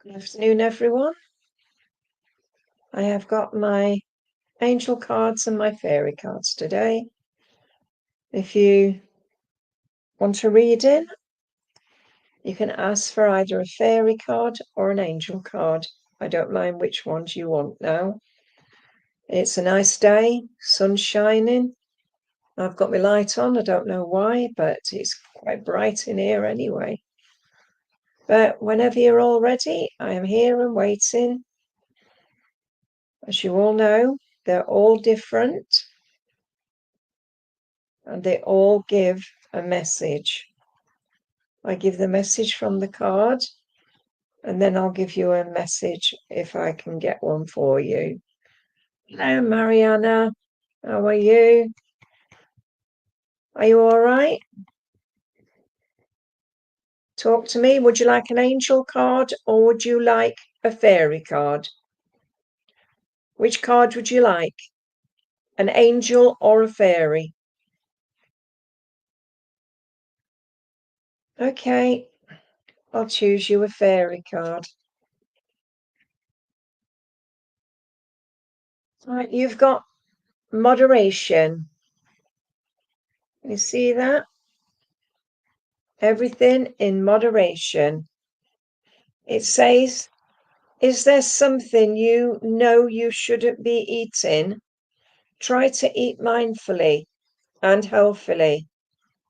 Good afternoon, everyone. I have got my angel cards and my fairy cards today. If you want a reading, you can ask for either a fairy card or an angel card. I don't mind which ones you want now. It's a nice day, sun's shining. I've got my light on, I don't know why, but it's quite bright in here anyway. But whenever you're all ready, I am here and waiting. As you all know, they're all different and they all give a message. I give the message from the card and then I'll give you a message if I can get one for you. Hello, Mariana. How are you? Are you all right? Talk to me. Would you like an angel card or would you like a fairy card? Which card would you like? An angel or a fairy? Okay, I'll choose you a fairy card. Right, you've got moderation. You see that? Everything in moderation. It says, is there something you know you shouldn't be eating? Try to eat mindfully and healthily.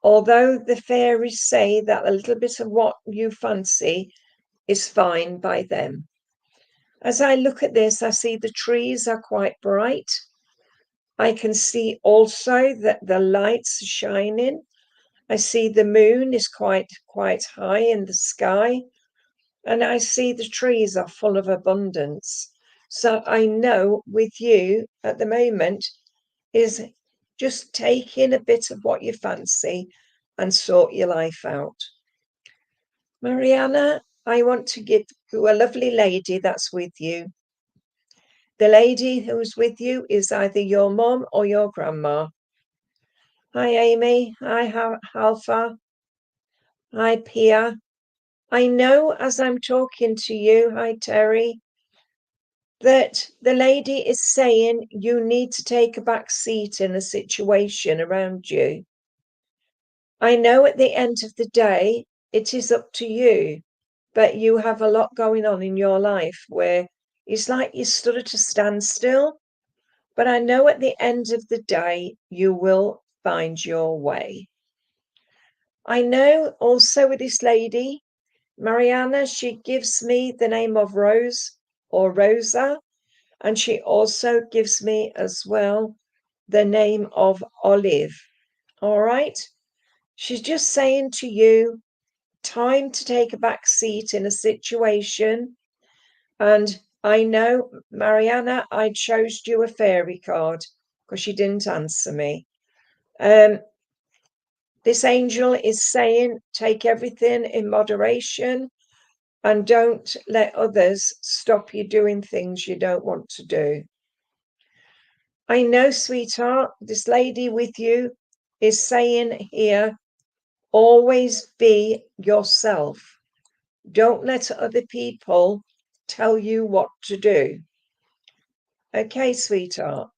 Although the fairies say that a little bit of what you fancy is fine by them. As I look at this, I see the trees are quite bright. I can see also that the lights are shining. I see the moon is quite high in the sky. And I see the trees are full of abundance. So I know with you at the moment is just take in a bit of what you fancy and sort your life out. Mariana, I want to give you a lovely lady that's with you. The lady who's with you is either your mom or your grandma. Hi, Amy. Hi, Alpha. Hi, Pia. I know as I'm talking to you, hi, Terry, that the lady is saying you need to take a back seat in a situation around you. I know at the end of the day, it is up to you, but you have a lot going on in your life where it's like you stood at a standstill. But I know at the end of the day, you will find your way. I know also with this lady, Mariana, she gives me the name of Rose or Rosa. And she also gives me as well the name of Olive. All right. She's just saying to you, time to take a back seat in a situation. And I know, Mariana, I chose you a fairy card because you didn't answer me. This angel is saying, take everything in moderation and don't let others stop you doing things you don't want to do. I know, sweetheart, this lady with you is saying here, always be yourself. Don't let other people tell you what to do. Okay, sweetheart.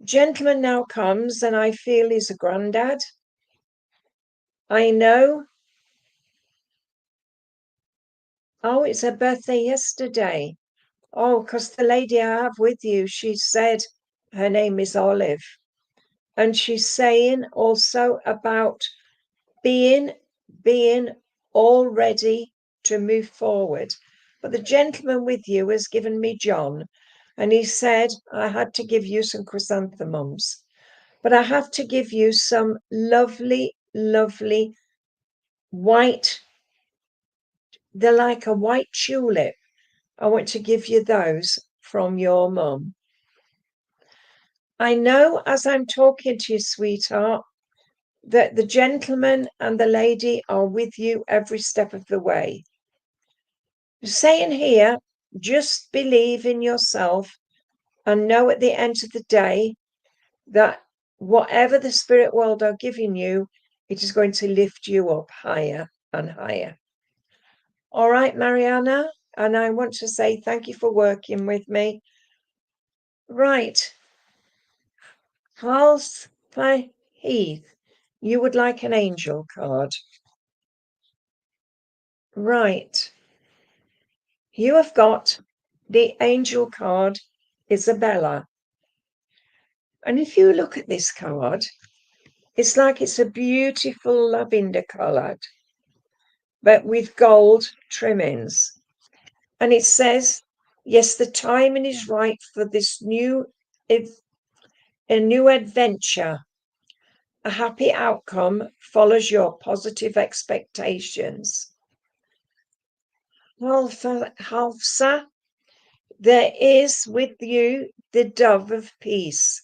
Gentleman now comes and I feel he's a granddad. I know. Oh, it's her birthday yesterday. Oh, because the lady I have with you, she said her name is Olive. And she's saying also about being all ready to move forward. But the gentleman with you has given me John, and he said I had to give you some chrysanthemums, but I have to give you some lovely, lovely white. They're like a white tulip. I want to give you those from your mum. I know as I'm talking to you, sweetheart, that the gentleman and the lady are with you every step of the way. Saying here, just believe in yourself and know at the end of the day that whatever the spirit world are giving you, it is going to lift you up higher and higher. All right, Mariana. And I want to say thank you for working with me. Right. Halsey Heath, you would like an angel card. Right. You have got the angel card, Isabella. And if you look at this card, it's like it's a beautiful lavender colour, but with gold trimmings. And it says, yes, the timing is right for this new adventure. A happy outcome follows your positive expectations. Halfsa, there is with you the dove of peace,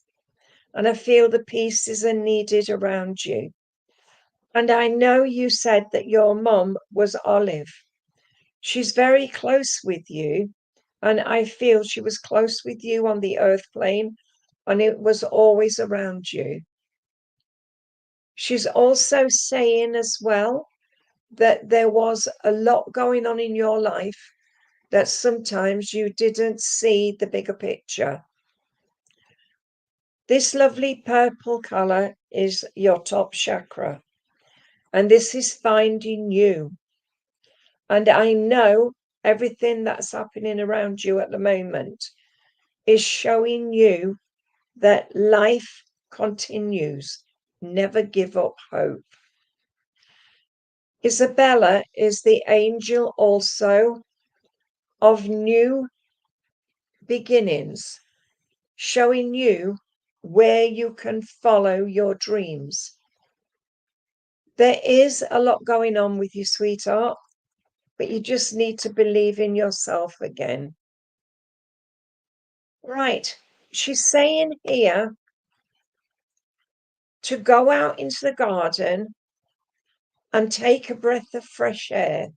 and I feel the pieces are needed around you. And I know you said that your mum was Olive. She's very close with you, and I feel she was close with you on the earth plane, and it was always around you. She's also saying as well that there was a lot going on in your life that sometimes you didn't see the bigger picture. This lovely purple color is your top chakra, and this is finding you. And I know everything that's happening around you at the moment is showing you that life continues. Never give up hope. Isabella is the angel also of new beginnings, showing you where you can follow your dreams. There is a lot going on with you, sweetheart, but you just need to believe in yourself again. Right. She's saying here to go out into the garden and take a breath of fresh air.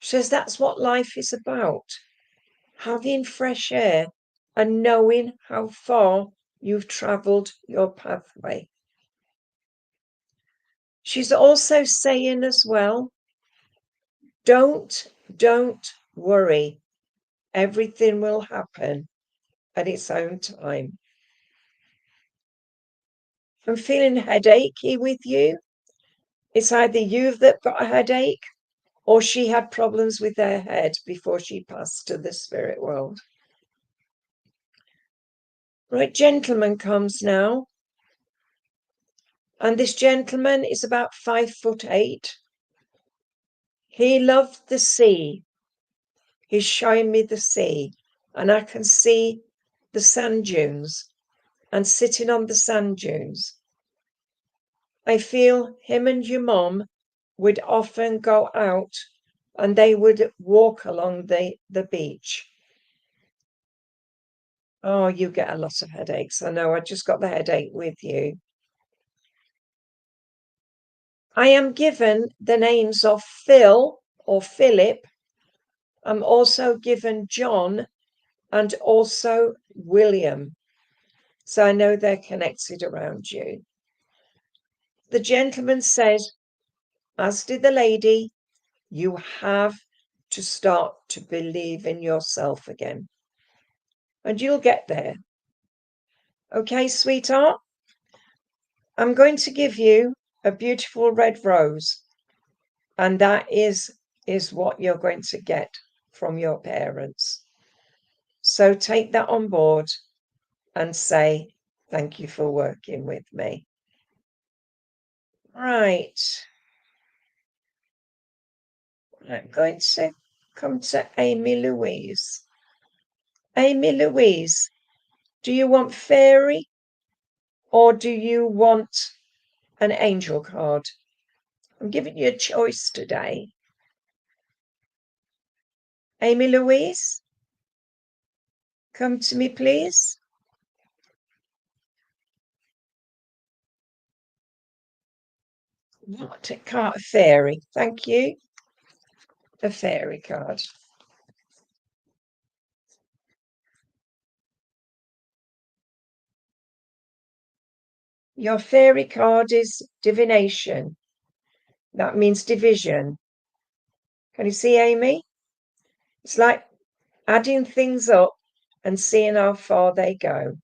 She says that's what life is about. Having fresh air and knowing how far you've travelled your pathway. She's also saying as well, don't worry. Everything will happen at its own time. I'm feeling headachy with you. It's either you've that got a headache or she had problems with her head before she passed to the spirit world. Right, gentleman comes now. And this gentleman is about 5'8". He loved the sea. He's showing me the sea. And I can see the sand dunes and sitting on the sand dunes. I feel him and your mum would often go out and they would walk along the beach. Oh, you get a lot of headaches. I know, I just got the headache with you. I am given the names of Phil or Philip. I'm also given John and also William. So I know they're connected around you. The gentleman says, as did the lady, you have to start to believe in yourself again. And you'll get there. Okay, sweetheart? I'm going to give you a beautiful red rose. And that is what you're going to get from your parents. So take that on board and say, thank you for working with me. Right. I'm going to come to Amy Louise. Amy Louise, do you want fairy or do you want an angel card? I'm giving you a choice today. Amy Louise, come to me, please. What a card, a fairy. Thank you. A fairy card. Your fairy card is divination. That means division. Can you see, Amy? It's like adding things up and seeing how far they go.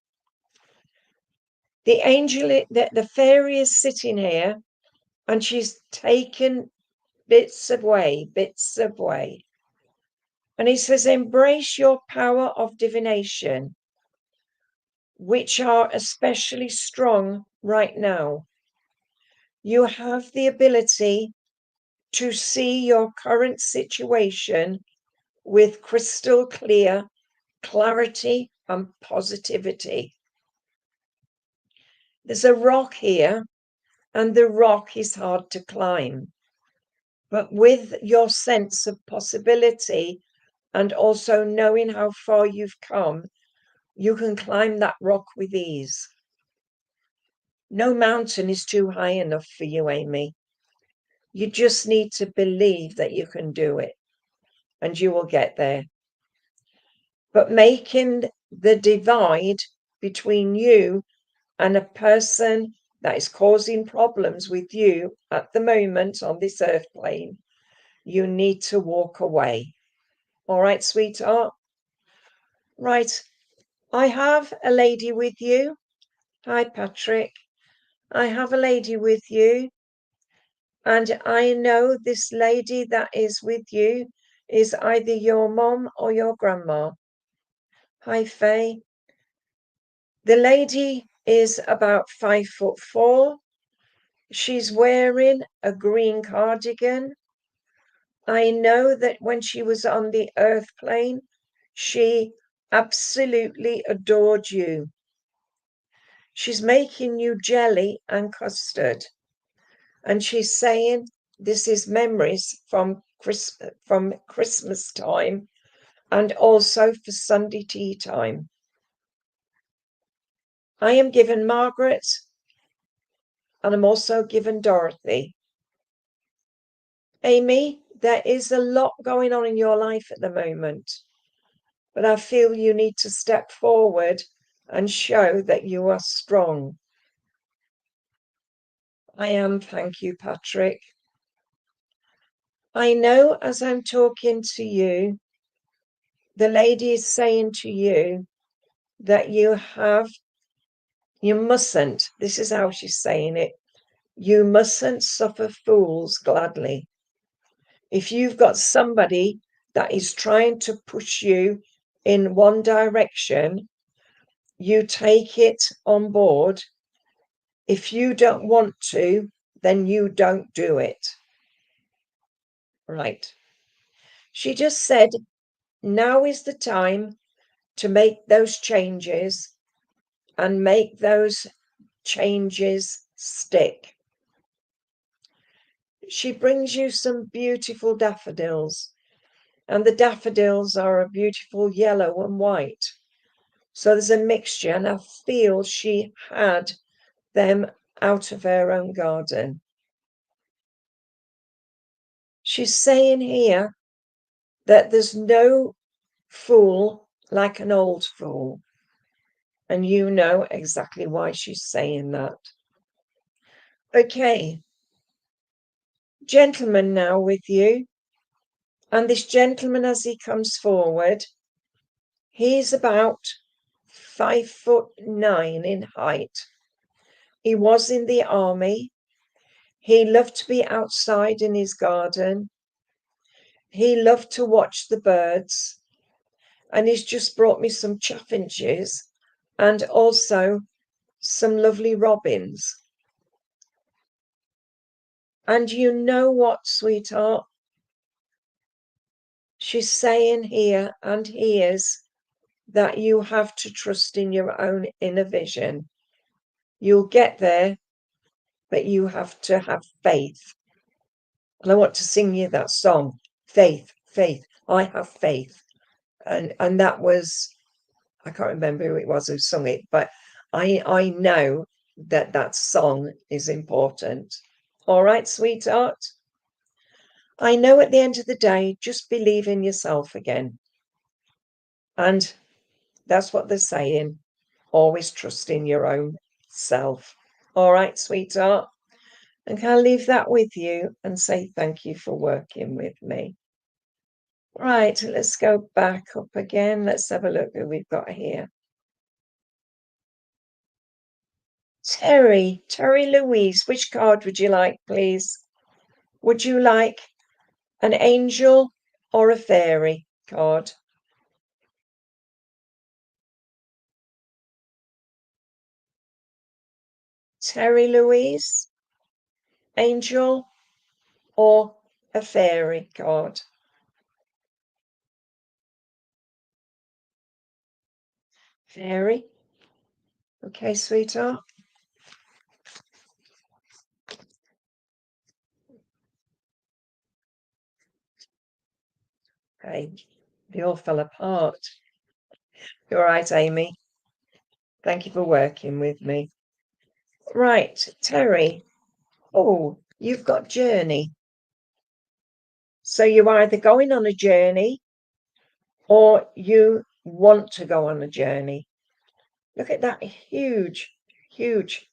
The angel, the fairy is sitting here, and she's taken bits away. And he says, embrace your power of divination, which are especially strong right now. You have the ability to see your current situation with crystal clear clarity and positivity. There's a rock here, and the rock is hard to climb. But with your sense of possibility and also knowing how far you've come, you can climb that rock with ease. No mountain is too high enough for you, Amy. You just need to believe that you can do it, and you will get there. But making the divide between you and a person that is causing problems with you at the moment on this earth plane, you need to walk away. All right, sweetheart? Right. I have a lady with you. Hi, Patrick. I have a lady with you. And I know this lady that is with you is either your mom or your grandma. Hi, Faye. The lady is about 5'4". She's wearing a green cardigan. I know that when she was on the earth plane, she absolutely adored you. She's making you jelly and custard. And she's saying this is memories from Christmas time and also for Sunday tea time. I am given Margaret, and I'm also given Dorothy. Amy, there is a lot going on in your life at the moment, but I feel you need to step forward and show that you are strong. I am, thank you, Patrick. I know as I'm talking to you, the lady is saying to you that you mustn't, this is how she's saying it, you mustn't suffer fools gladly. If you've got somebody that is trying to push you in one direction, you take it on board. If you don't want to, then you don't do it. Right. She just said, now is the time to make those changes and make those changes stick. She brings you some beautiful daffodils, and the daffodils are a beautiful yellow and white. So there's a mixture, and I feel she had them out of her own garden. She's saying here that there's no fool like an old fool. And you know exactly why she's saying that. Okay. Gentleman now with you. And this gentleman, as he comes forward, he's about 5'9" in height. He was in the army. He loved to be outside in his garden. He loved to watch the birds. And he's just brought me some chaffinches and also some lovely robins. And you know what, sweetheart? She's saying here and hears that you have to trust in your own inner vision. You'll get there, but you have to have faith. And I want to sing you that song, Faith, Faith, I Have Faith. And that was, I can't remember who it was who sung it, but I know that song is important. All right, sweetheart? I know at the end of the day, just believe in yourself again. And that's what they're saying. Always trust in your own self. All right, sweetheart? And can I leave that with you and say thank you for working with me? Right, let's go back up again. Let's have a look who we've got here. Terry Louise, which card would you like, please? Would you like an angel or a fairy card? Terry Louise, angel or a fairy card? Fairy. Okay, sweetheart. Okay, they all fell apart. You're right, Amy. Thank you for working with me. Right, Terry. Oh, you've got journey. So you're either going on a journey or you want to go on a journey. Look at that huge, huge.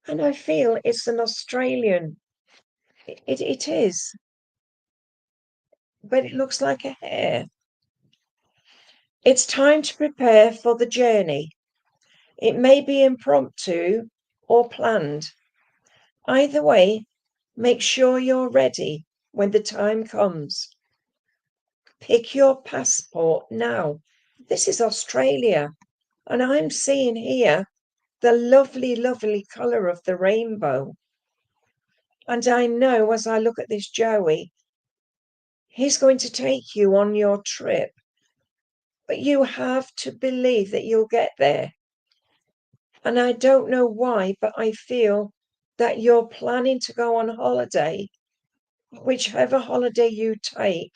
And I feel it's an Australian. It is, but it looks like a hare. It's time to prepare for the journey. It may be impromptu or planned. Either way, make sure you're ready when the time comes. Pick your passport now. This is Australia, and I'm seeing here the lovely, lovely colour of the rainbow. And I know as I look at this Joey, he's going to take you on your trip. But you have to believe that you'll get there. And I don't know why, but I feel that you're planning to go on holiday. Whichever holiday you take,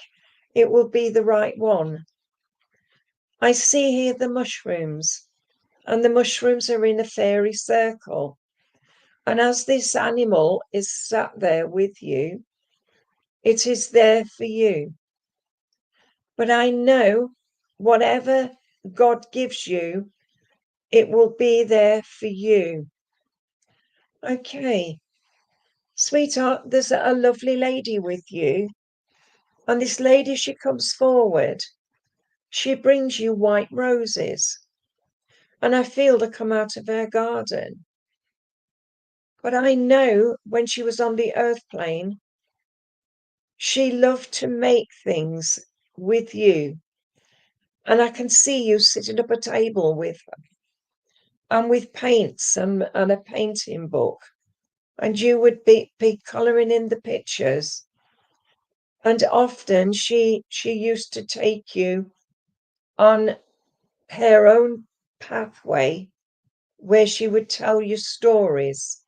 it will be the right one. I see here the mushrooms, and the mushrooms are in a fairy circle. And as this animal is sat there with you, it is there for you. But I know whatever God gives you, it will be there for you. Okay, sweetheart, there's a lovely lady with you. And this lady, she comes forward. She brings you white roses. And I feel they come out of her garden. But I know when she was on the earth plane, she loved to make things with you. And I can see you sitting up at a table with her and with paints and a painting book. And you would be colouring in the pictures. And often she used to take you on her own pathway where she would tell you stories.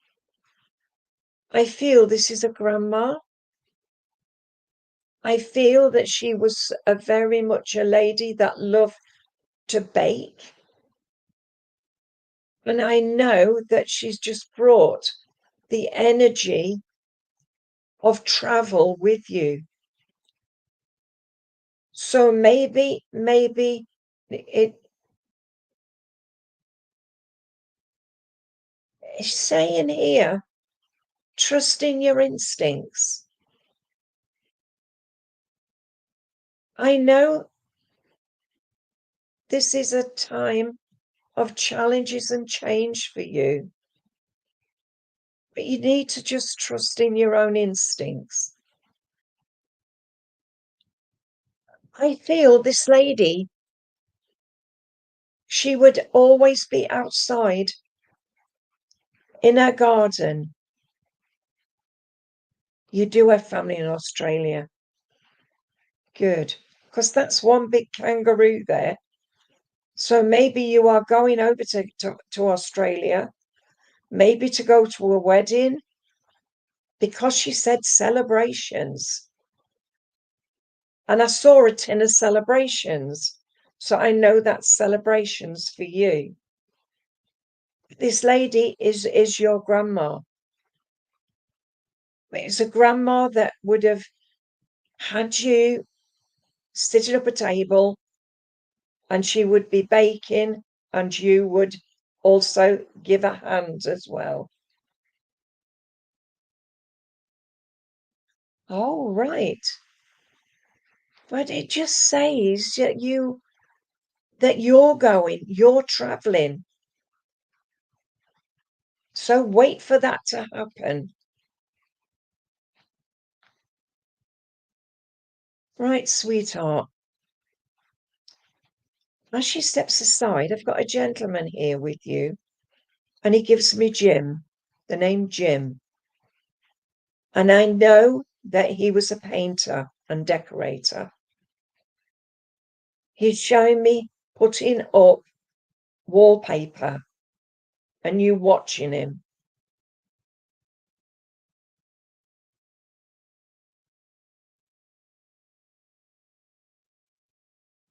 I feel this is a grandma. I feel that she was a very much a lady that loved to bake. And I know that she's just brought the energy of travel with you. So maybe it's saying here, trust in your instincts. I know this is a time of challenges and change for you, but you need to just trust in your own instincts. I feel this lady, she would always be outside in her garden. You do have family in Australia. Good, because that's one big kangaroo there. So maybe you are going over to Australia, maybe to go to a wedding, because she said celebrations. And I saw a tin of celebrations. So I know that's celebrations for you. This lady is your grandma. It's a grandma that would have had you sitting up a table and she would be baking and you would also give a hand as well. Oh, right. But it just says that you're traveling. So wait for that to happen. Right, sweetheart. As she steps aside, I've got a gentleman here with you, and he gives me Jim, the name Jim. And I know that he was a painter and decorator. He's showing me putting up wallpaper and you watching him.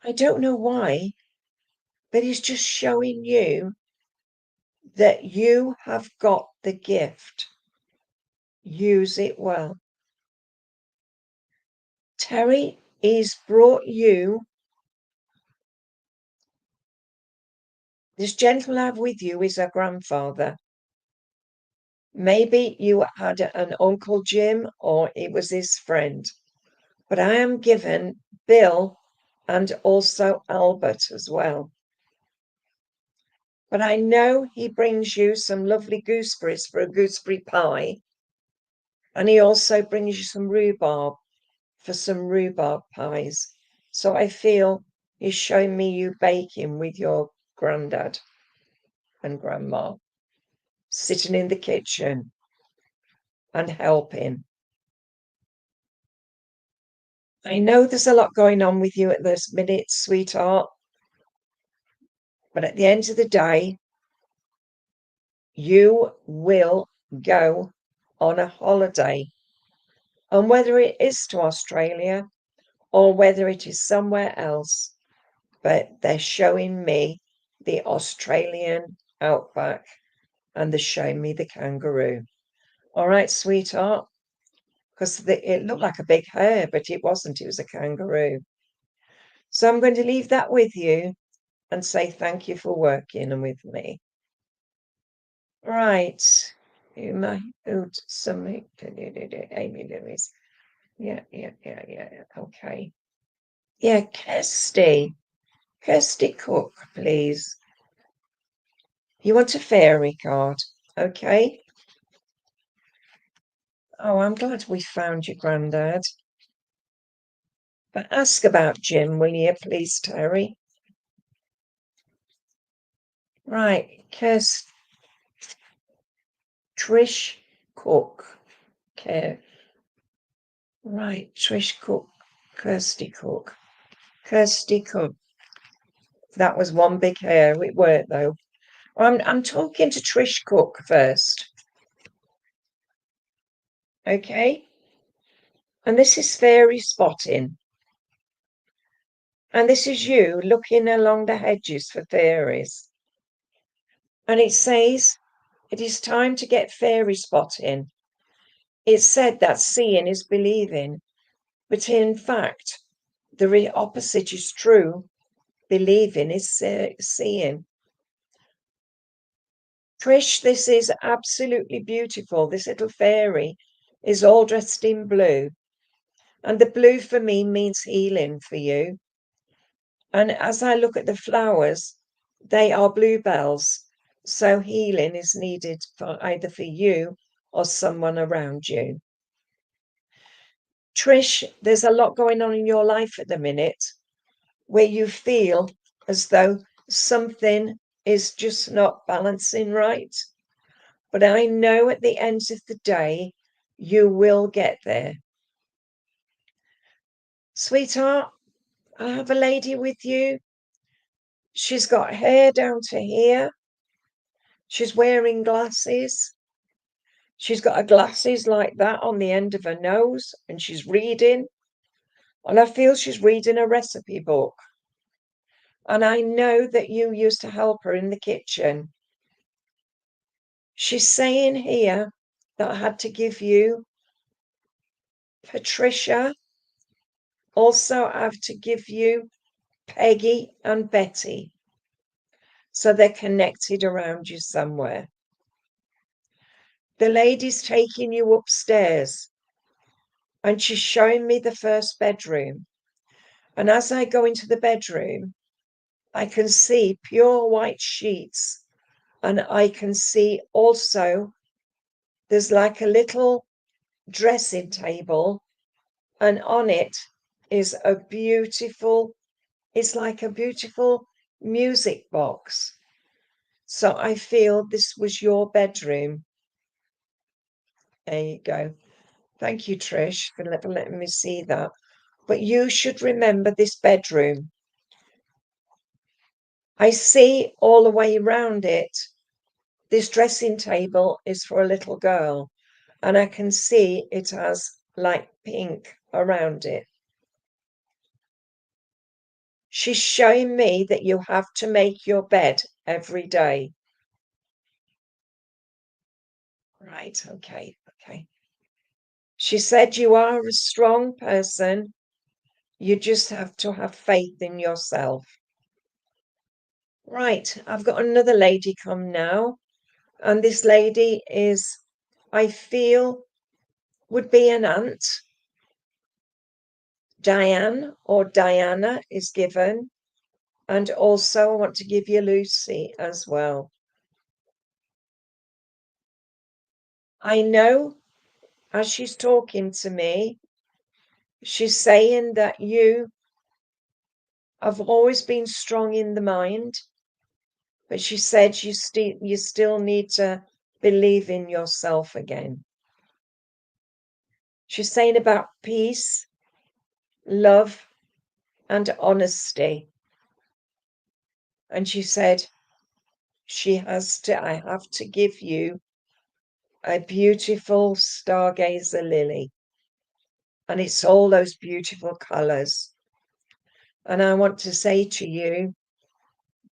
I don't know why, but he's just showing you that you have got the gift. Use it well. Terry, he's brought you, this gentleman I have with you is a grandfather. Maybe you had an Uncle Jim or it was his friend. But I am given Bill and also Albert as well. But I know he brings you some lovely gooseberries for a gooseberry pie. And he also brings you some rhubarb for some rhubarb pies. So I feel he's showing me you baking with your granddad and grandma, sitting in the kitchen and helping. I know there's a lot going on with you at this minute, sweetheart. But at the end of the day, you will go on a holiday. And whether it is to Australia or whether it is somewhere else, but they're showing me the Australian outback and they're showing me the kangaroo. All right, sweetheart, because it looked like a big hare, but it wasn't. It was a kangaroo. So I'm going to leave that with you and say thank you for working with me. Right. You might something. Amy Lewis. Yeah. Okay. Yeah, Kirsty. Kirsty Cook, please. You want a fairy card? Okay. Oh, I'm glad we found your granddad. But ask about Jim, will you, please, Terry? Right, Trish Cook. Okay. Right, Trish Cook. Kirsty Cook. Kirsty Cook. That was one big hair. It worked, though. I'm talking to Trish Cook first. Okay. And this is fairy spotting. And this is you looking along the hedges for fairies. And it says, it is time to get fairy spotting. It's said that seeing is believing. But in fact, the opposite is true. Believing is seeing. Trish, this is absolutely beautiful. This little fairy is all dressed in blue. And the blue for me means healing for you. And as I look at the flowers, they are bluebells. So healing is needed for either for you or someone around you. Trish, there's a lot going on in your life at the minute where you feel as though something is just not balancing right. But I know at the end of the day, you will get there. Sweetheart, I have a lady with you. She's got hair down to here. She's wearing glasses. She's got her glasses like that on the end of her nose and she's reading. And I feel she's reading a recipe book. And I know that you used to help her in the kitchen. She's saying here that I had to give you Patricia. Also, I have to give you Peggy and Betty. So they're connected around you somewhere. The lady's taking you upstairs and she's showing me the first bedroom. And as I go into the bedroom, I can see pure white sheets, and I can see also there's like a little dressing table, and on it is it's like a beautiful music box. So I feel this was your bedroom. There you go. Thank you, Trish, for letting me see that. But you should remember this bedroom. I see all the way around it. This dressing table is for a little girl, and I can see it has like pink around it. She's showing me that you have to make your bed every day. Right, okay. She said you are a strong person. You just have to have faith in yourself. Right, I've got another lady come now. And this lady is, I feel, would be an aunt. Diane or Diana is given. And also I want to give you Lucy as well. I know as she's talking to me, she's saying that you have always been strong in the mind, but she said you still need to believe in yourself again. She's saying about peace, love, and honesty. And she said, I have to give you a beautiful stargazer lily. And it's all those beautiful colors. And I want to say to you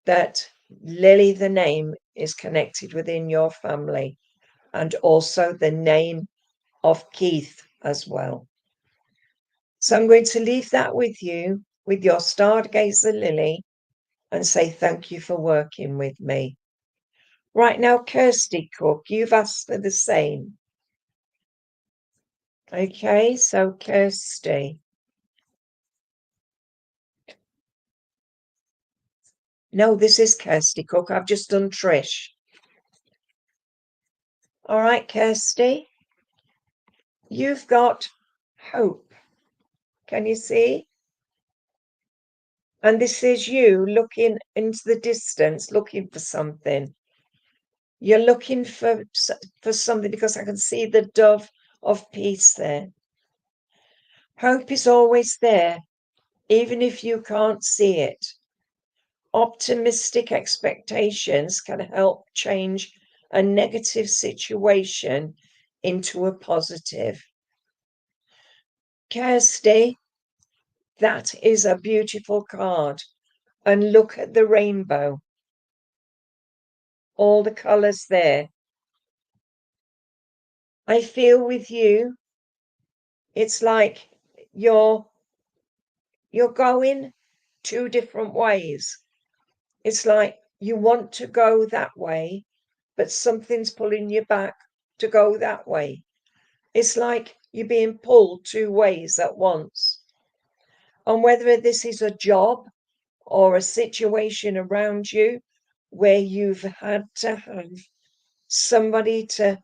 that Lily, the name, is connected within your family, and also the name of Keith as well. So I'm going to leave that with you, with your stargazer lily, and say thank you for working with me. Right now, Kirsty Cook, you've asked for the same. Okay, so Kirsty. No, this is Kirsty Cook. I've just done Trish. All right, Kirsty. You've got hope. Can you see? And this is you looking into the distance, looking for something. You're looking for something because I can see the dove of peace there. Hope is always there, even if you can't see it. Optimistic expectations can help change a negative situation into a positive. Kirsty, that is a beautiful card. And look at the rainbow. All the colours there. I feel with you, it's like you're going two different ways. It's like you want to go that way, but something's pulling you back to go that way. It's like you're being pulled two ways at once. And whether this is a job or a situation around you where you've had to have somebody to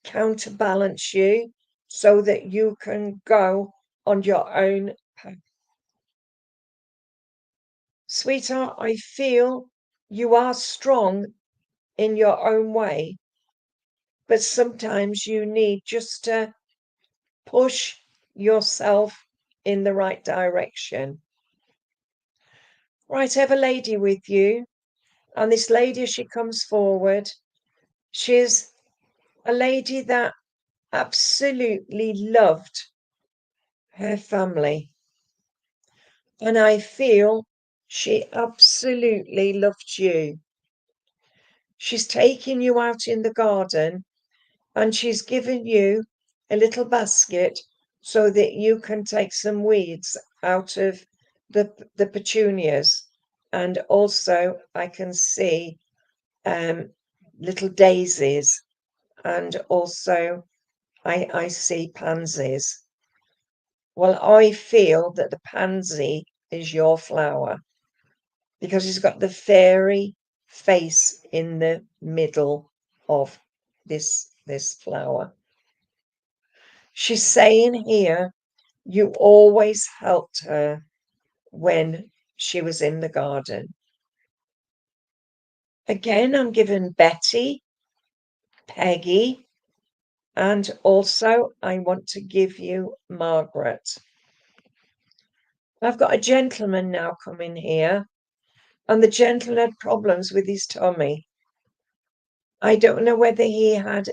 counterbalance you so that you can go on your own path. Sweetheart, I feel you are strong in your own way, but sometimes you need just to push yourself in the right direction. Right, I have a lady with you, and this lady, as she comes forward, she's a lady that absolutely loved her family. And I feel she absolutely loved you. She's taken you out in the garden and she's given you a little basket so that you can take some weeds out of the petunias. And also I can see little daisies, and also I see pansies. Well, I feel that the pansy is your flower, because it's got the fairy face in the middle of this flower. She's saying here, you always helped her when she was in the garden. Again, I'm given Betty, Peggy, and also I want to give you Margaret. I've got a gentleman now coming here, and the gentleman had problems with his tummy. I don't know whether he had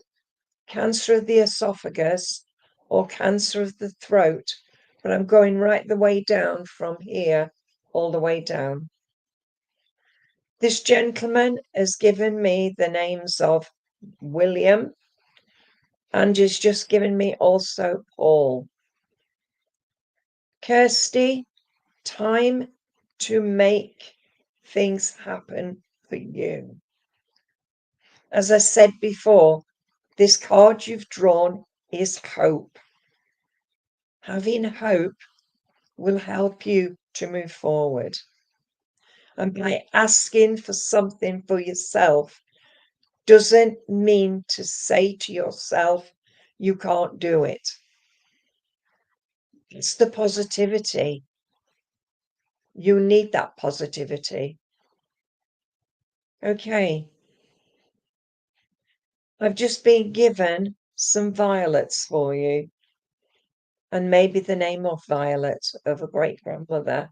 cancer of the esophagus or cancer of the throat, but I'm going right the way down from here, all the way down. This gentleman has given me the names of William, and has just given me also Paul. Kirsty, time to make things happen for you. As I said before, this card you've drawn is hope. Having hope will help you to move forward. And by asking for something for yourself doesn't mean to say to yourself, you can't do it. It's the positivity. You need that positivity. Okay. I've just been given some violets for you, and maybe the name of Violet of a great grandmother.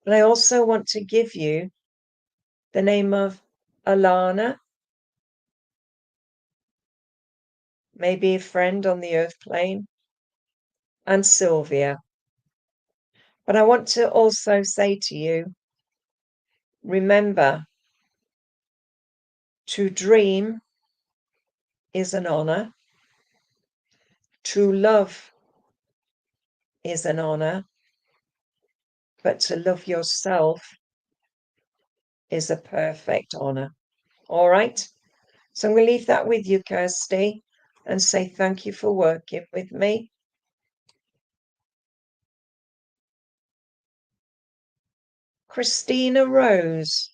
But I also want to give you the name of Alana, maybe a friend on the earth plane, and Sylvia. But I want to also say to you, remember, to dream is an honor. To love is an honor. But to love yourself is a perfect honor. All right? So I'm going to leave that with you, Kirsty, and say thank you for working with me. Christina Rose,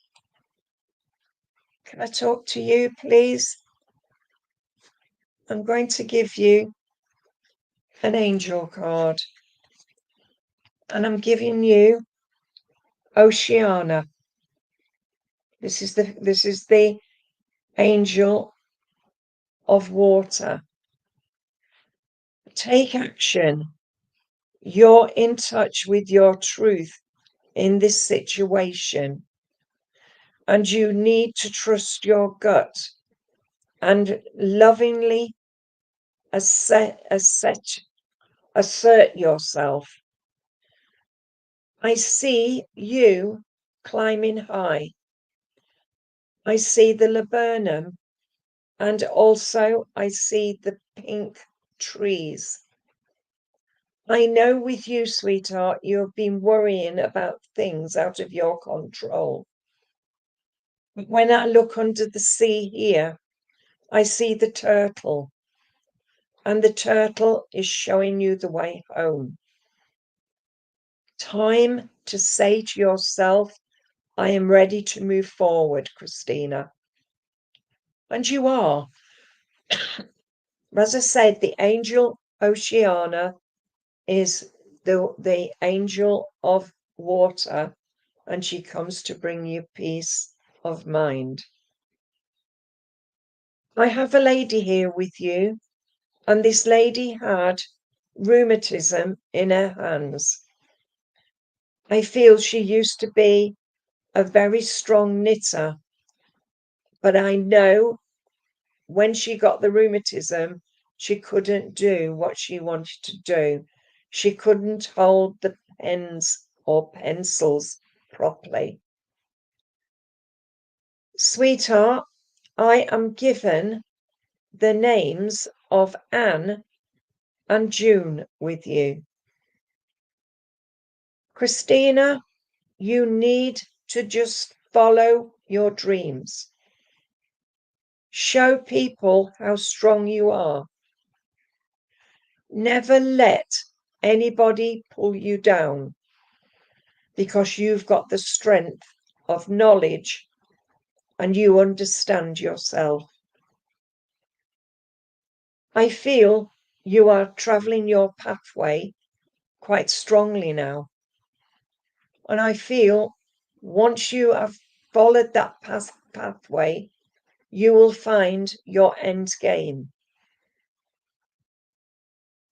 can I talk to you, please? I'm going to give you an angel card, and I'm giving you Oceana. This is the angel of water. Take action. You're in touch with your truth in this situation, and you need to trust your gut and lovingly assert yourself. I see you climbing high. I see the laburnum, and also I see the pink trees. I know with you, sweetheart, you have been worrying about things out of your control. But when I look under the sea here, I see the turtle, and the turtle is showing you the way home. Time to say to yourself, I am ready to move forward, Christina. And you are. As I said, the angel Oceana is the angel of water, and she comes to bring you peace of mind. I have a lady here with you, and this lady had rheumatism in her hands. I feel she used to be a very strong knitter, but I know when she got the rheumatism, she couldn't do what she wanted to do. She couldn't hold the pens or pencils properly. Sweetheart, I am given the names of Anne and June with you. Christina, you need to just follow your dreams. Show people how strong you are. Never let anybody pull you down. because you've got the strength of knowledge and you understand yourself. I feel you are traveling your pathway quite strongly now. And I feel once you have followed that pathway, you will find your end game.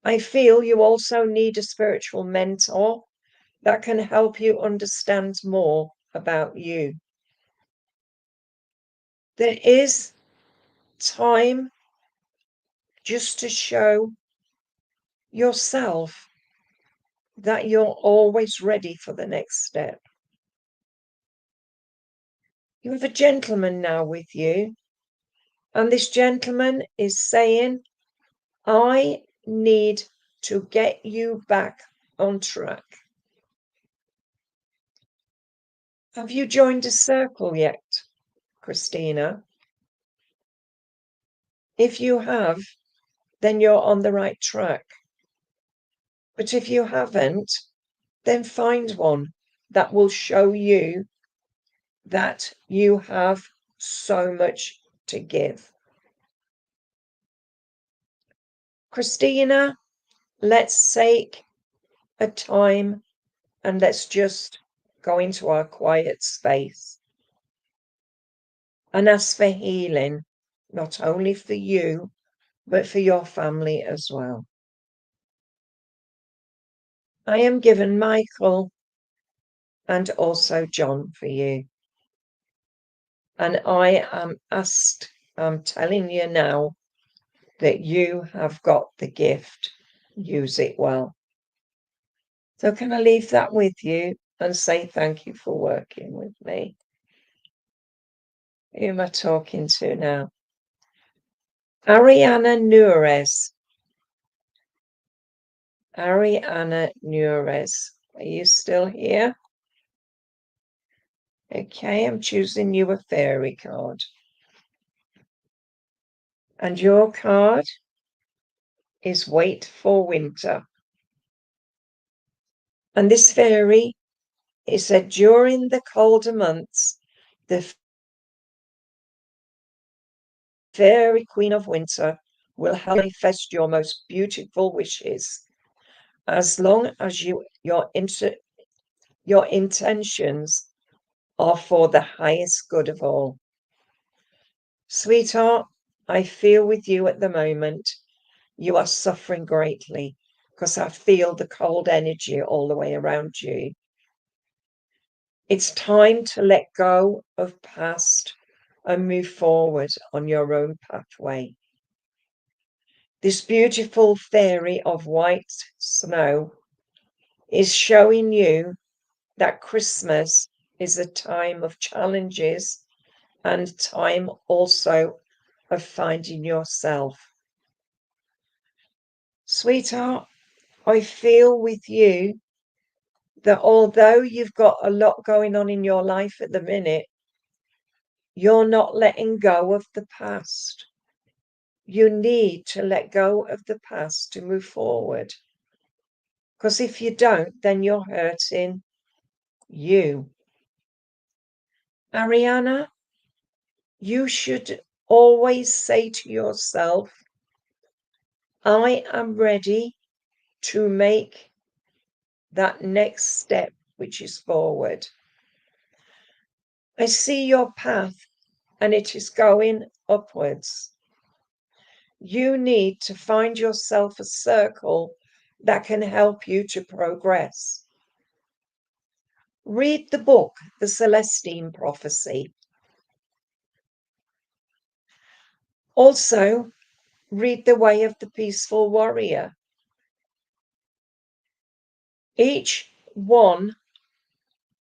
I feel you also need a spiritual mentor that can help you understand more about you. There is time just to show yourself that you're always ready for the next step. You have a gentleman now with you, and this gentleman is saying, I need to get you back on track. Have you joined a circle yet, Christina? If you have, then you're on the right track. But if you haven't, then find one that will show you that you have so much to give. Christina, let's take a time and let's just go into our quiet space and ask for healing, not only for you, but for your family as well. I am given Michael and also John for you. And I'm telling you now that you have got the gift. Use it well. So can I leave that with you and say thank you for working with me? Who am I talking to now? Ariana Nures. Ariana Nures. Are you still here? Okay, I'm choosing you a fairy card. And your card is Wait for Winter. And this fairy is said during the colder months, the fairy queen of winter will help manifest your most beautiful wishes, as long as your intentions are for the highest good of all. Sweetheart, I feel with you at the moment. You are suffering greatly because I feel the cold energy all the way around you. It's time to let go of past and move forward on your own pathway. This beautiful fairy of white snow is showing you that Christmas is a time of challenges and time also of finding yourself. Sweetheart, I feel with you that although you've got a lot going on in your life at the minute, you're not letting go of the past. You need to let go of the past to move forward. Because if you don't, then you're hurting you. Ariana, you should always say to yourself, I am ready to make that next step, which is forward. I see your path and it is going upwards. You need to find yourself a circle that can help you to progress. Read the book, The Celestine Prophecy. Also, read The Way of the Peaceful Warrior. Each one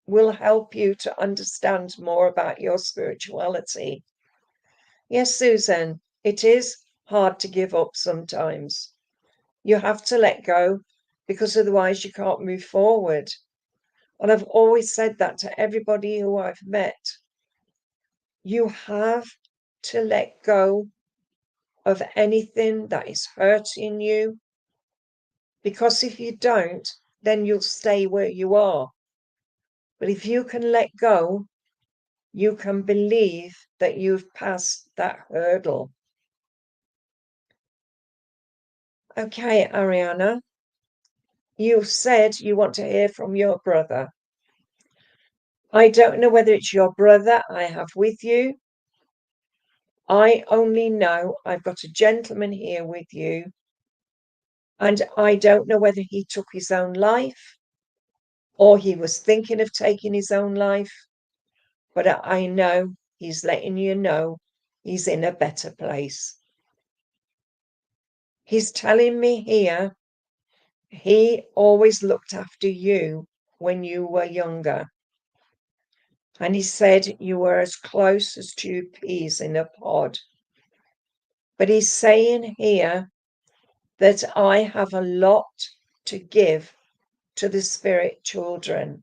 will help you to understand more about your spirituality. Yes, Susan, it is hard to give up sometimes. You have to let go because otherwise you can't move forward. And I've always said that to everybody who I've met. You have to let go of anything that is hurting you, because if you don't, then you'll stay where you are. But if you can let go, you can believe that you've passed that hurdle. Okay, Ariana, you said you want to hear from your brother. I don't know whether it's your brother I have with you. I only know I've got a gentleman here with you, and I don't know whether he took his own life or he was thinking of taking his own life, but I know he's letting you know he's in a better place. He's telling me here he always looked after you when you were younger. And he said you were as close as two peas in a pod. But he's saying here that I have a lot to give to the spirit children.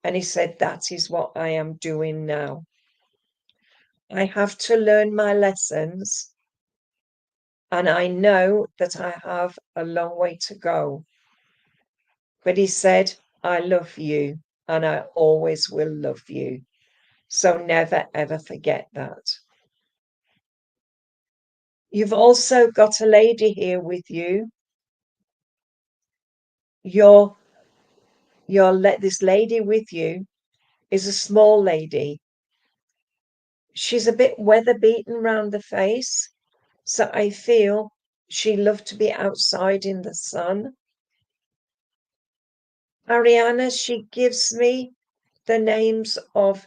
And he said, that is what I am doing now. I have to learn my lessons. And I know that I have a long way to go. But he said, I love you and I always will love you. So never, ever forget that. You've also got a lady here with you. This lady with you is a small lady. She's a bit weather beaten round the face. So I feel she loved to be outside in the sun. Ariana, she gives me the names of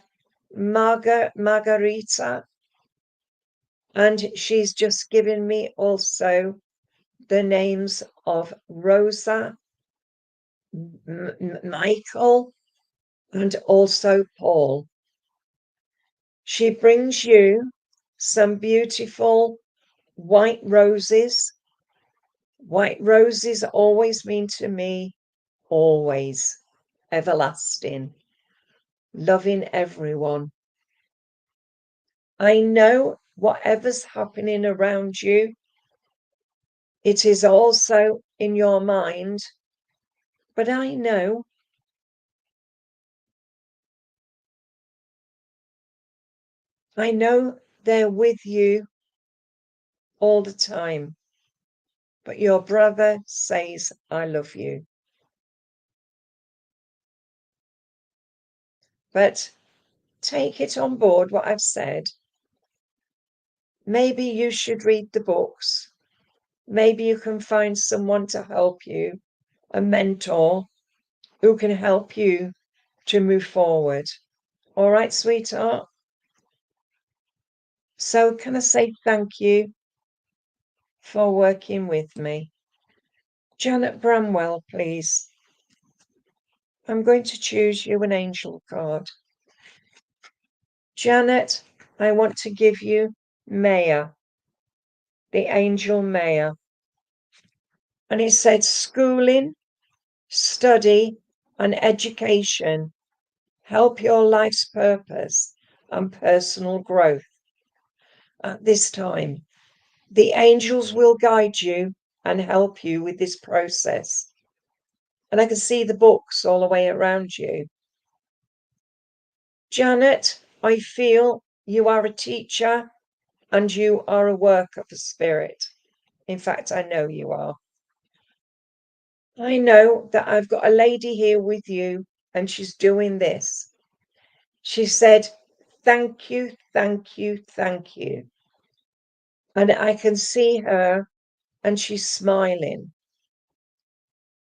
Margarita, and she's just given me also the names of Rosa, Michael, and also Paul. She brings you some beautiful white roses. White roses always mean to me, always, everlasting, loving everyone. I know whatever's happening around you, it is also in your mind, but I know they're with you all the time. But your brother says, I love you. But take it on board what I've said. Maybe you should read the books. Maybe you can find someone to help you, a mentor who can help you to move forward. All right, sweetheart? So can I say thank you for working with me? Janet Bramwell, please. I'm going to choose you an angel card. Janet, I want to give you Maya, the angel Maya. And it said schooling, study, and education help your life's purpose and personal growth. At this time, the angels will guide you and help you with this process. And I can see the books all the way around you. Janet, I feel you are a teacher and you are a worker for spirit. In fact, I know you are. I know that I've got a lady here with you and she's doing this. She said, thank you, thank you, thank you. And I can see her and she's smiling.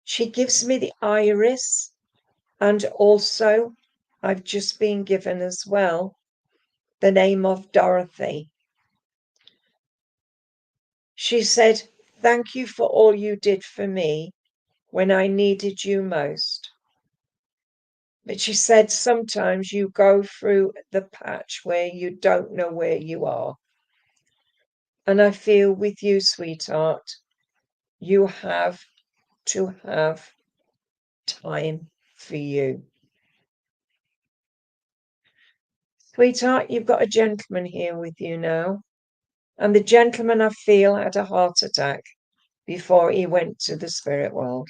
She gives me the iris, and also I've just been given as well the name of Dorothy. She said, thank you for all you did for me when I needed you most. But she said, sometimes you go through the patch where you don't know where you are. And I feel with you, sweetheart, you have to have time for you. Sweetheart, you've got a gentleman here with you now. And the gentleman, I feel, had a heart attack before he went to the spirit world.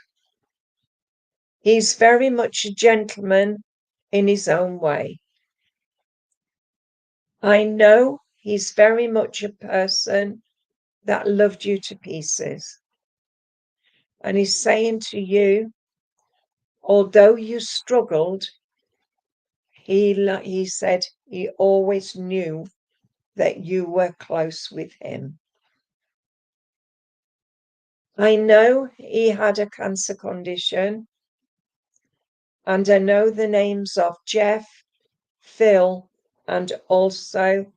He's very much a gentleman in his own way. I know he's very much a person that loved you to pieces. And he's saying to you, although you struggled, he said he always knew that you were close with him. I know he had a cancer condition, and I know the names of Jeff, Phil, and also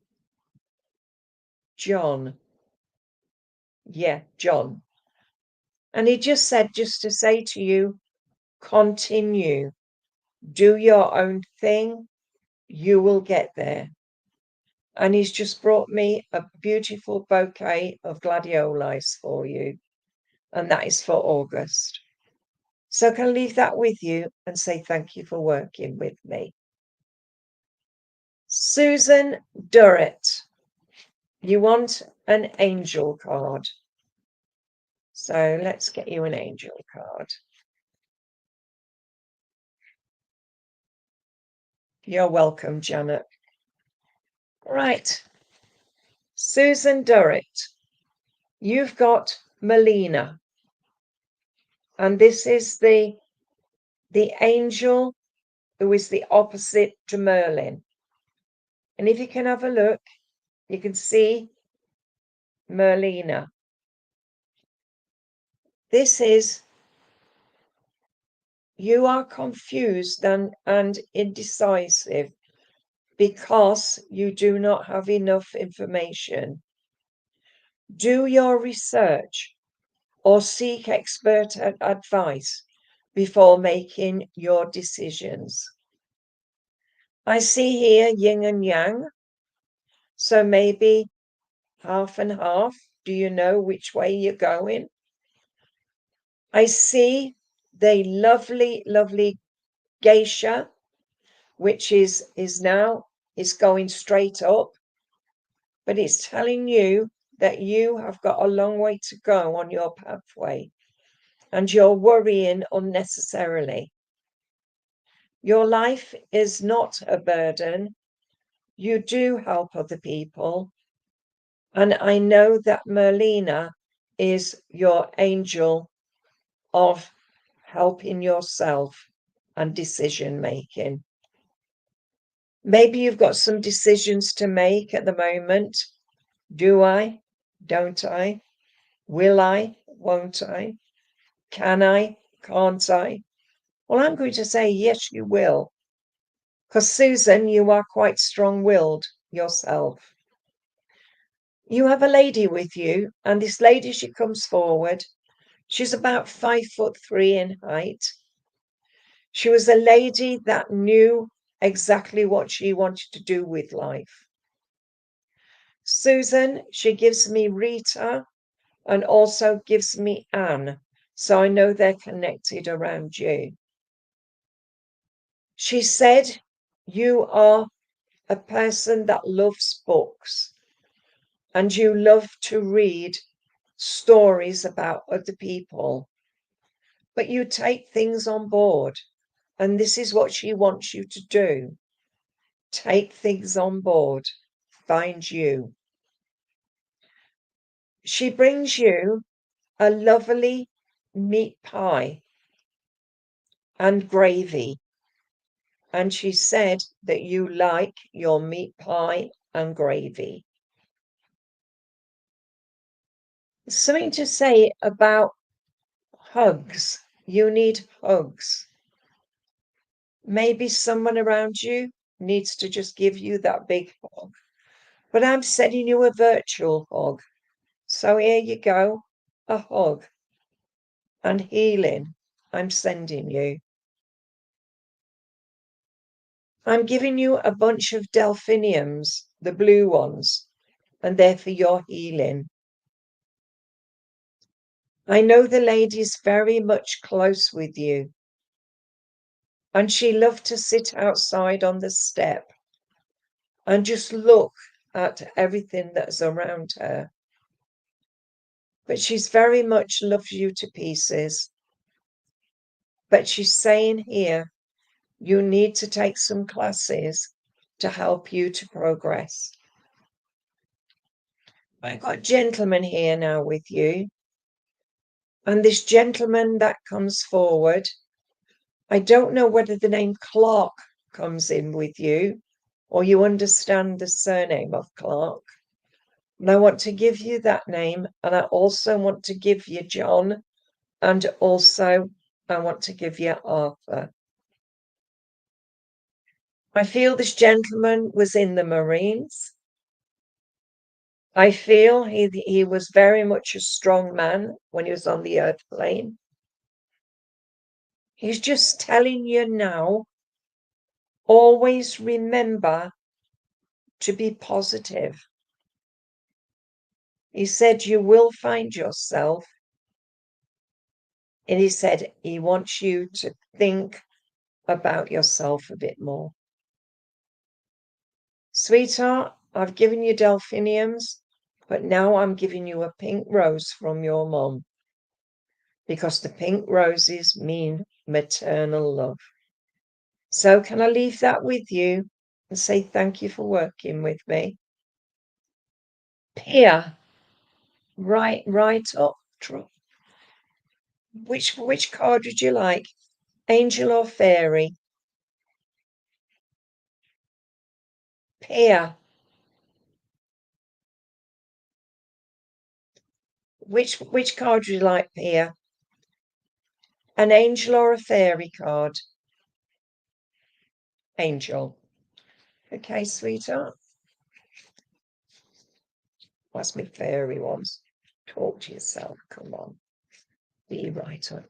John. Yeah, John. And he just said, just to say to you, continue, do your own thing, you will get there. And he's just brought me a beautiful bouquet of gladiolus for you, and that is for August. So I can leave that with you and say thank you for working with me. Susan Durrett, you want an angel card. So let's get you an angel card. You're welcome, Janet. Right. Susan Durrett, you've got Melina. And this is the angel who is the opposite to Merlin. And if you can have a look, you can see Merlina. This is, you are confused and indecisive because you do not have enough information. Do your research or seek expert advice before making your decisions. I see here yin and yang, so maybe half and half. Do you know which way you're going? I see the lovely, lovely geisha, which is going straight up, but it's telling you that you have got a long way to go on your pathway and you're worrying unnecessarily. Your life is not a burden. You do help other people. And I know that Merlina is your angel of helping yourself and decision making. Maybe you've got some decisions to make at the moment. Do I? Don't I? Will I? Won't I? Can I? Can't I? Well, I'm going to say yes, you will. Because Susan, you are quite strong-willed yourself. You have a lady with you, and this lady, she comes forward. She's about 5'3" in height. She was a lady that knew exactly what she wanted to do with life. Susan, she gives me Rita and also gives me Anne, so I know they're connected around you. She said you are a person that loves books and you love to read stories about other people, but you take things on board, and this is what she wants you to do. Take things on board. Find you. She brings you a lovely meat pie and gravy. And she said that you like your meat pie and gravy. Something to say about hugs. You need hugs. Maybe someone around you needs to just give you that big hug. But I'm sending you a virtual hug. So here you go, a hug and healing I'm sending you. I'm giving you a bunch of delphiniums, the blue ones, and they're for your healing. I know the lady's very much close with you, and she loved to sit outside on the step and just look at everything that's around her. But she's very much loves you to pieces. But she's saying here You need to take some classes to help you to progress. I've got a gentleman here now with you. And this gentleman that comes forward, I don't know whether the name Clark comes in with you or you understand the surname of Clark. And I want to give you that name. And I also want to give you John. And also I want to give you Arthur. I feel this gentleman was in the Marines. I feel he was very much a strong man when he was on the earth plane. He's just telling you now, always remember to be positive. He said you will find yourself. And he said he wants you to think about yourself a bit more. Sweetheart, I've given you delphiniums, but now I'm giving you a pink rose from your mom, because the pink roses mean maternal love. So can I leave that with you and say thank you for working with me? Here, right up. Which card would you like? Angel or fairy? Pear. Which card would you like, Pear? An angel or a fairy card? Angel. Okay, sweetheart. What's my fairy ones? Talk to yourself. Come on. Be right up.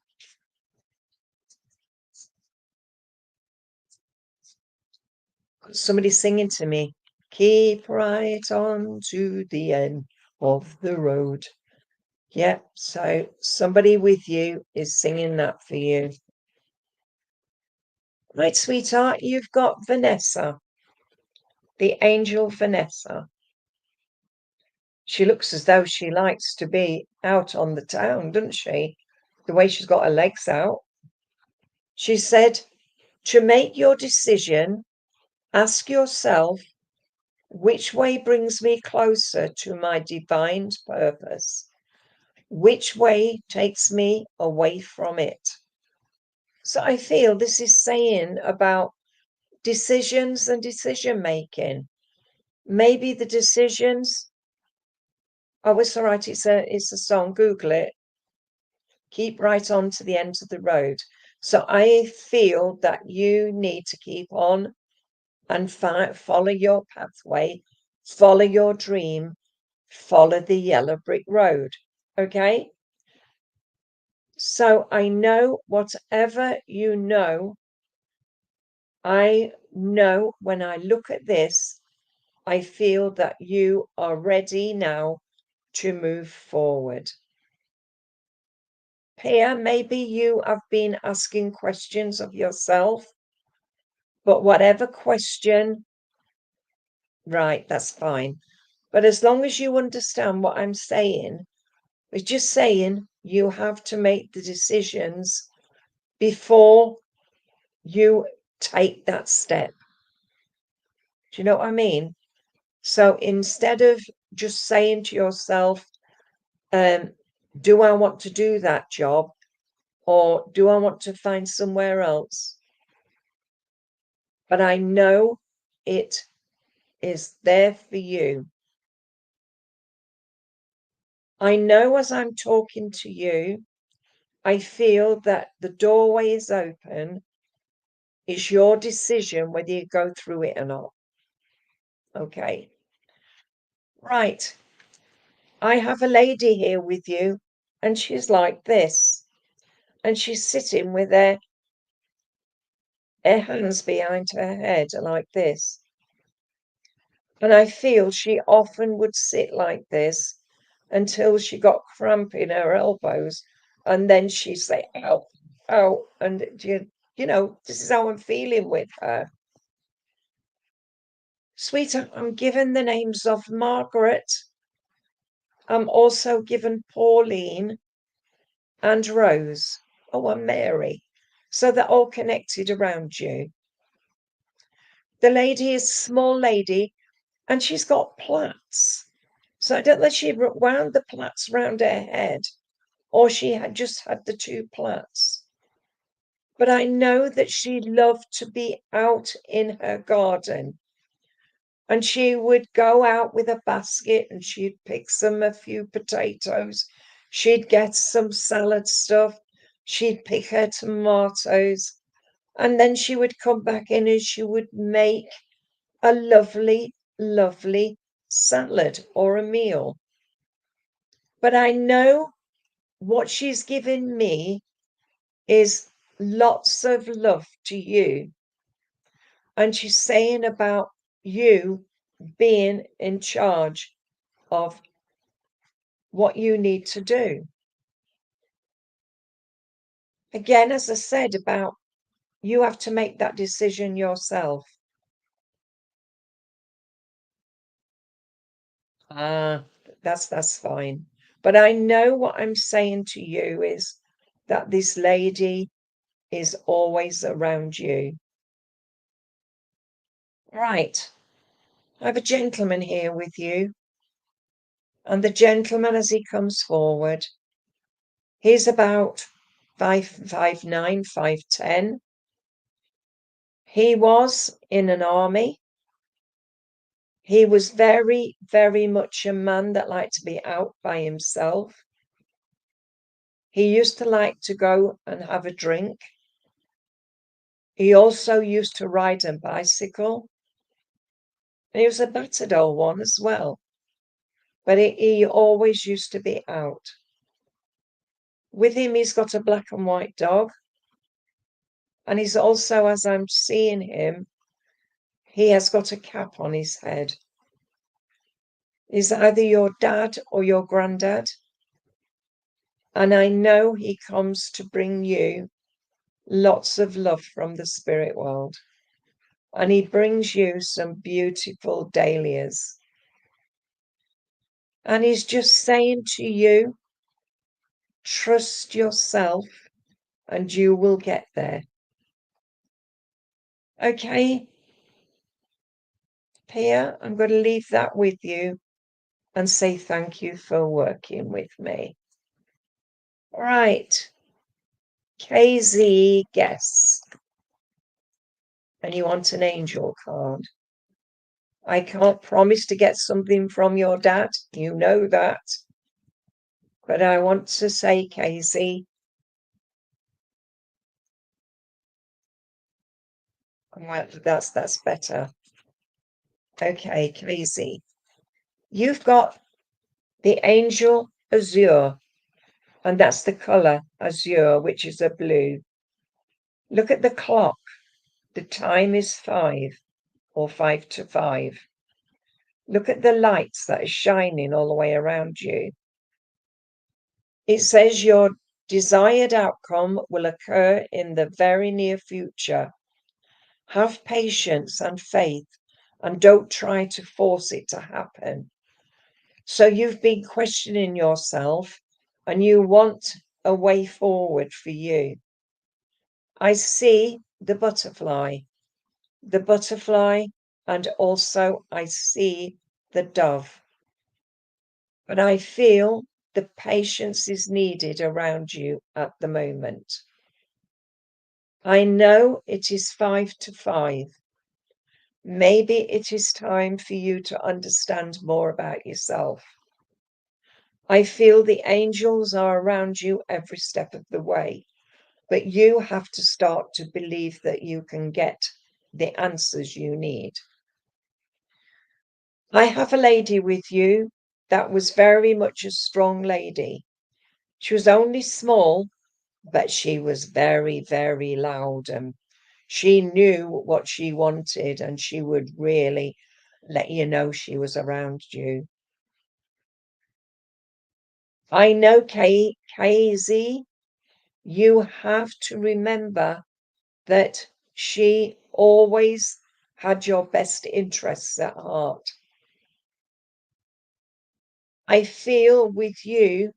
Somebody singing to me. Keep right on to the end of the road. Yep, so somebody with you is singing that for you. Right, sweetheart, you've got Vanessa. The angel Vanessa. She looks as though she likes to be out on the town, doesn't she? The way she's got her legs out. She said, to make your decision, ask yourself, which way brings me closer to my divine purpose? Which way takes me away from it? So I feel this is saying about decisions and decision making. Maybe the decisions. Oh, it's all right. It's a song. Google it. Keep right on to the end of the road. So I feel that you need to keep on and follow your pathway, follow your dream, follow the yellow brick road. Okay. So I know whatever you know, I know when I look at this, I feel that you are ready now to move forward. Pia, maybe you have been asking questions of yourself, but whatever question, right, that's fine. But as long as you understand what I'm saying, it's just saying you have to make the decisions before you take that step. Do you know what I mean? So instead of just saying to yourself, do I want to do that job, or do I want to find somewhere else? But I know it is there for you. I know as I'm talking to you, I feel that the doorway is open. It's your decision whether you go through it or not. Okay. Right. I have a lady here with you, and she's like this. And she's sitting with her hands behind her head like this. And I feel she often would sit like this until she got cramp in her elbows. And then she'd say, ow, ow. And, you know, this is how I'm feeling with her. Sweetheart, I'm given the names of Margaret. I'm also given Pauline and Rose. Oh, and Mary. So they're all connected around you. The lady is a small lady and she's got plaits. So I don't know if she wound the plaits round her head or she had just had the two plaits. But I know that she loved to be out in her garden. And she would go out with a basket and she'd pick a few potatoes. She'd get some salad stuff. She'd pick her tomatoes. And then she would come back in and she would make a lovely, lovely salad or a meal. But I know what she's given me is lots of love to you. And she's saying about you being in charge of what you need to do. Again, as I said about you have to make that decision yourself. That's fine. But I know what I'm saying to you is that this lady is always around you. Right. I have a gentleman here with you. And the gentleman, as he comes forward, he's about 5'9", 5'10". He was in an army. He was very, very much a man that liked to be out by himself. He used to like to go and have a drink. He also used to ride a bicycle. He was a battered old one as well. But he always used to be out. With him, he's got a black and white dog. And he's also, as I'm seeing him, he has got a cap on his head. He's either your dad or your granddad. And I know he comes to bring you lots of love from the spirit world. And he brings you some beautiful dahlias. And he's just saying to you, trust yourself and you will get there. Okay, Pia, I'm going to leave that with you and say thank you for working with me. All right, KZ, guess. And you want an angel card. I can't promise to get something from your dad. You know that. But I want to say, KZ, well, that's better. Okay, KZ. You've got the angel azure, and that's the color azure, which is a blue. Look at the clock. The time is 5 or 5 to 5. Look at the lights that are shining all the way around you. It says your desired outcome will occur in the very near future. Have patience and faith and don't try to force it to happen. So you've been questioning yourself and you want a way forward for you. I see the butterfly, and also I see the dove. But I feel the patience is needed around you at the moment. I know it is 5 to 5. Maybe it is time for you to understand more about yourself. I feel the angels are around you every step of the way, but you have to start to believe that you can get the answers you need. I have a lady with you that was very much a strong lady. She was only small, but she was very, very loud, and she knew what she wanted and she would really let you know she was around you. I know, KZ, you have to remember that she always had your best interests at heart. I feel with you,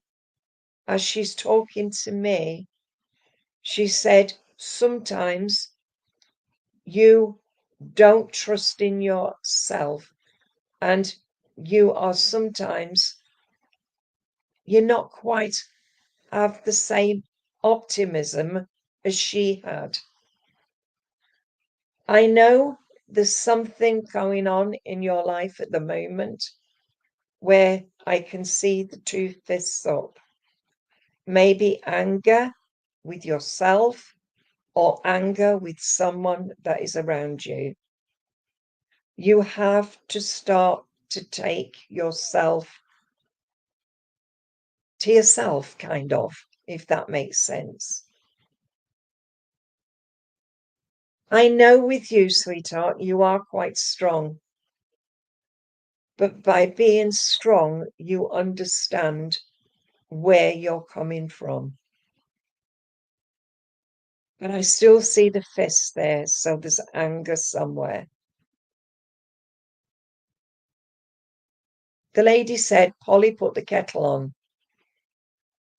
as she's talking to me, she said, sometimes you Don't trust in yourself. And you are sometimes, you're not quite have the same optimism as she had. I know there's something going on in your life at the moment where I can see the two fists up. Maybe anger with yourself or anger with someone that is around you. You have to start to take yourself to yourself, kind of, if that makes sense. I know with you, sweetheart, you are quite strong. But by being strong, you understand where you're coming from. But I still see the fist there, so there's anger somewhere. The lady said, Polly, put the kettle on.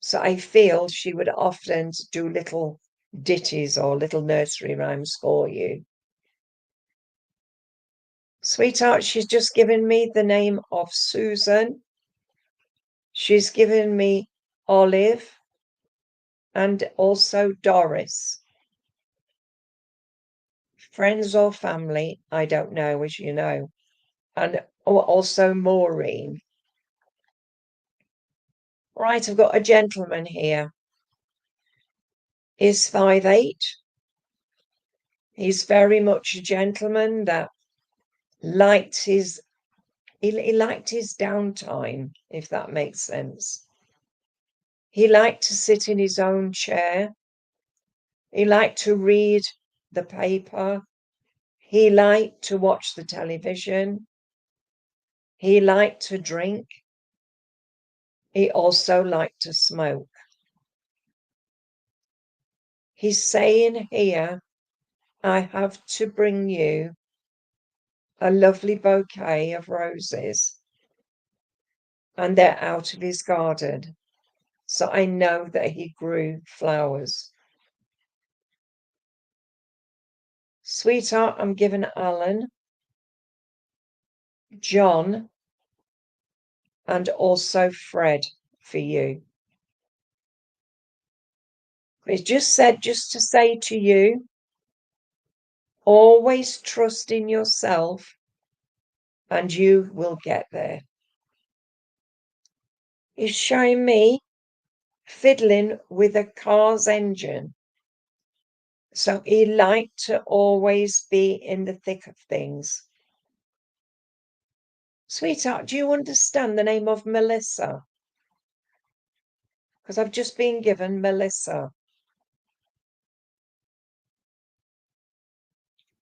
So I feel she would often do little ditties or little nursery rhymes for you. Sweetheart, she's just given me the name of Susan. She's given me Olive and also Doris. Friends or family, I don't know, as you know. And also Maureen. Right, I've got a gentleman here. He's 5'8". He's very much a gentleman that liked his he liked his downtime, if that makes sense. He liked to sit in his own chair. He liked to read the paper. He liked to watch the television. He liked to drink. He also liked to smoke. He's saying here, I have to bring you a lovely bouquet of roses. And they're out of his garden. So I know that he grew flowers. Sweetheart, I'm giving Alan, John, and also Fred for you. It's just said, just to say to you, always trust in yourself and you will get there. He's showing me fiddling with a car's engine. So he liked to always be in the thick of things. Sweetheart, do you understand the name of Melissa? Because I've just been given Melissa.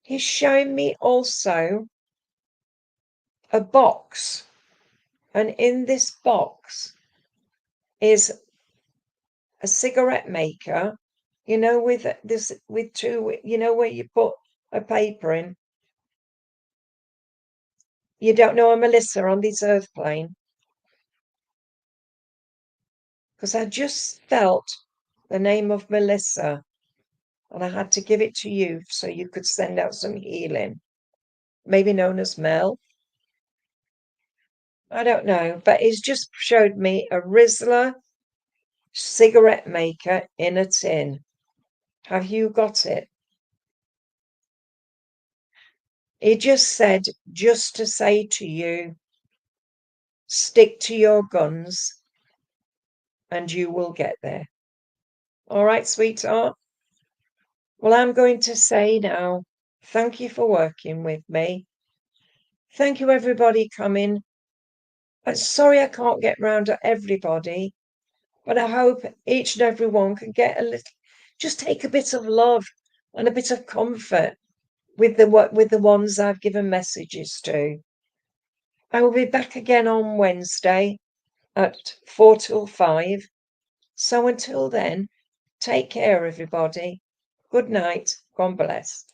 He's showing me also a box. And in this box is a cigarette maker, you know, with two, you know, where you put a paper in. You don't know a Melissa on this earth plane? Because I just felt the name of Melissa and I had to give it to you so you could send out some healing. Maybe known as Mel. I don't know, but he's just showed me a Rizzler cigarette maker in a tin. Have you got it? He just said, just to say to you, stick to your guns and you will get there. All right, sweetheart? Well, I'm going to say now, thank you for working with me. Thank you, everybody coming. I'm sorry I can't get round to everybody, but I hope each and every one can get a little, just take a bit of love and a bit of comfort with the ones I've given messages to. I will be back again on Wednesday at 4 till 5. So until then, take care, everybody. Good night. God bless.